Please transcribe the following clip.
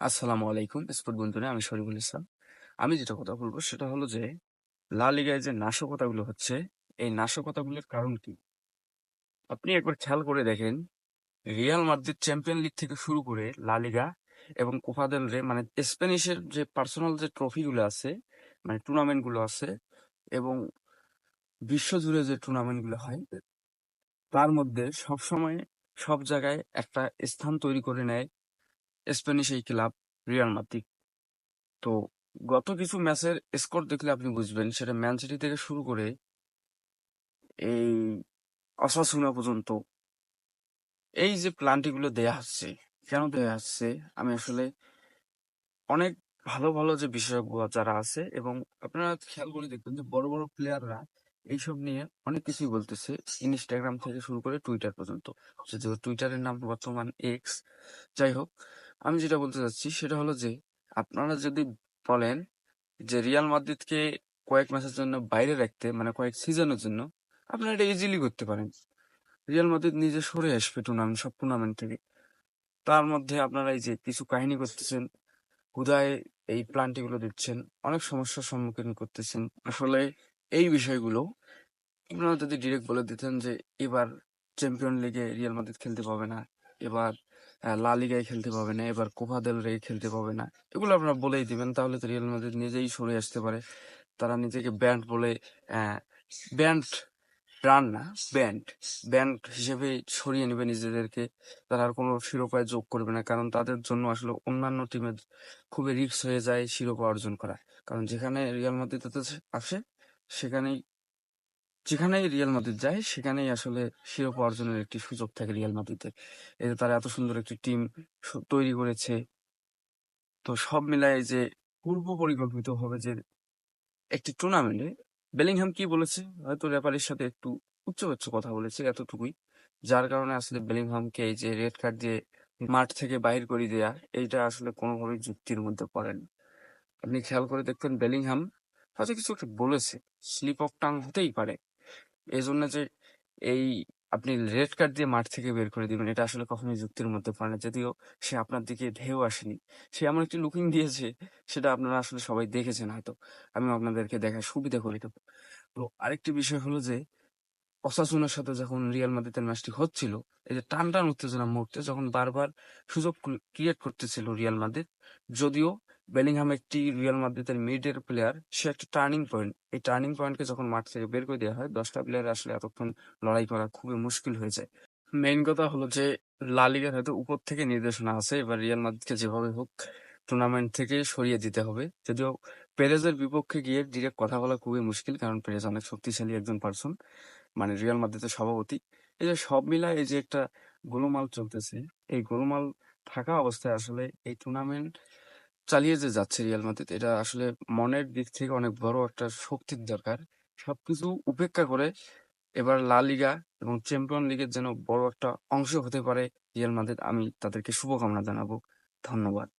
আসসালামু আলাইকুম স্পোর্ট বন্ধুরা, আমি শরীফুল ইসলাম। আমি যেটা কথা বলবো সেটা হলো যে লা লিগায় যে নাশকতাগুলো হচ্ছে, এই নাশকতাগুলোর কারণ কি? আপনি একবার খেয়াল করে দেখেন, রিয়াল মাদ্রিদ চ্যাম্পিয়ন লিগ থেকে শুরু করে লা লিগা এবং কোপা দেল রে, মানে স্প্যানিশের যে পার্সোনাল যে ট্রফিগুলো আছে, মানে টুর্নামেন্ট গুলো আছে, এবং বিশ্বজুড়ে যে টুর্নামেন্ট গুলো হয়, তার মধ্যে সবসময় সব জায়গায় একটা স্থান তৈরি করে নেয় স্প্যানিশ এই ক্লাব রিয়াল মাদ্রিদ। তো গত কিছু ম্যাচের স্কোর দেখলে আপনি বুঝবেন, সেটা ম্যান সিটি থেকে শুরু করে এই অসাসুনা পর্যন্ত এই যে প্লান্টি গুলো দেয়া হচ্ছে, কেন দেয়া হচ্ছে? আমি আসলে অনেক ভালো ভালো যে বিশেষজ্ঞ যারা আছে, এবং আপনারা খেয়াল করে দেখবেন যে বড় বড় প্লেয়াররা এইসব নিয়ে অনেক কিছুই বলতেছে, ইনস্টাগ্রাম থেকে শুরু করে টুইটার পর্যন্ত। যদিও টুইটারের নাম বর্তমান এক্স। যাই হোক, আমি যেটা বলতে চাচ্ছি সেটা হলো যে আপনারা যদি বলেন যে রিয়াল মাদ্রিদকে কয়েক ম্যাচের জন্য বাইরে রাখতে, মানে কয়েক সিজনের জন্য, আপনারা এটা ইজিলি করতে পারেন। রিয়াল মাদ্রিদ নিজে সরে আসবে টুর্নামেন্ট, সব টুর্নামেন্ট থেকে। তার মধ্যে আপনারা এই যে কিছু কাহিনী করতেছেন, হুদায় এই প্লান্টি গুলো দিচ্ছেন, অনেক সমস্যার সম্মুখীন করতেছেন। আসলে এই বিষয়গুলো আপনারা যদি ডিরেক্ট বলে দিতেন যে এবার চ্যাম্পিয়ন লিগে রিয়াল মাদ্রিদ খেলতে পাবে না, এবার লা লিগায় খেলতে পাবে না, এবার কোপা দেল রে খেলতে পাবে না, এগুলো আপনারা বলেই দিবেন, তাহলে তো রিয়াল মাদ্রিদ নিজেই সরে আসতে পারে। তারা নিজেকে ব্যান্ড বলে, ব্যান্ড, রান না, ব্যান্ড, ব্যান্ড হিসেবে সরিয়ে নেবে নিজেদেরকে। তারা আর কোনো শিরোপায় যোগ করবে না, কারণ তাদের জন্য আসলে অন্যান্য টিমের খুবই রিস্ক হয়ে যায় শিরোপা অর্জন করা। কারণ যেখানে রিয়াল মাদ্রিদ আসে, সেখানেই যেখানেই রিয়াল মাদ্রিদ যায় সেখানেই আসলে শিরোপা অর্জনের একটি সুযোগ থাকে রিয়াল মাদ্রিদের। এই যে তারা এত সুন্দর একটি টিম তৈরি করেছে, তো সব মিলায় যে পূর্ব পরিকল্পিত হবে যে একটি টুর্নামেন্টে বেলিংহাম কি বলেছে, হয়তো রেফারির সাথে একটু উচ্চ উচ্চ কথা বলেছে, এতটুকুই। যার কারণে আসলে বেলিংহামকে এই যে রেড কার্ড দিয়ে মাঠ থেকে বাইর করে দেয়া, এইটা আসলে কোনোভাবেই যুক্তির মধ্যে পড়ে না। আপনি খেয়াল করে দেখবেন বেলিংহাম হয়তো কিছু একটা বলেছে, স্লিপ অফ টাং হতেই পারে। এই জন্য যে এই আপনি রেড কার্ড দিয়ে মাঠ থেকে বের করে দিবেন, এটা আসলে কখনোই যুক্তির মধ্যে পড়ে না। যদিও সে আপনার দিকে ঢেউ আসেনি, সে এমন একটি লুকিং দিয়েছে, সেটা আপনারা আসলে সবাই দেখেছেন হয়তো। আমি আপনাদেরকে দেখার সুবিধা করে দেবো। তো আরেকটি বিষয় হলো যে ওসাসুনার সাথে যখন রিয়াল মাদ্রিদের ম্যাচটি হচ্ছিল, এই যে টান টান উত্তেজনার মুহূর্তে যখন বারবার সুযোগ ক্রিয়েট করতেছিল রিয়াল মাদ্রিদ, যদিও বেলিংহাম একটি রিয়াল মাদ্রিদের মিডের প্লেয়ার, সে একটা টার্নিং পয়েন্ট, এই টার্নিং পয়েন্টকে যখন মাঠ থেকে বের করে দেওয়া হয়, 10টা প্লেয়ার আসলে এতক্ষণ লড়াই করা খুবই মুশকিল হয়ে যায়। মেইন কথা হলো যে লা লিগার হয়তো উপর থেকে নির্দেশনা আছে, এবার রিয়াল মাদ্রিদকে যেভাবে হোক টুর্নামেন্ট থেকে সরিয়ে দিতে হবে। যদিও পেরেজের বিপক্ষে গিয়ে ডিরেক্ট কথা বলা খুবই মুশকিল, কারণ পেরেজ অনেক শক্তিশালী একজন পার্সন, মানে রিয়াল মাদ্রিদের সভাপতি। এই যে সব মিলায় এই যে একটা গোলমাল চলতেছে, এই গোলমাল থাকা অবস্থায় আসলে এই টুর্নামেন্ট চালিয়ে যে যাচ্ছে রিয়াল মাদ্রিদ, এটা আসলে মনের দিক থেকে অনেক বড় একটা শক্তির দরকার। সবকিছু উপেক্ষা করে এবার লা লিগা এবং চ্যাম্পিয়ন লিগের যেন বড় একটা অংশ হতে পারে রিয়াল মাদ্রিদ, আমি তাদেরকে শুভকামনা জানাবো। ধন্যবাদ।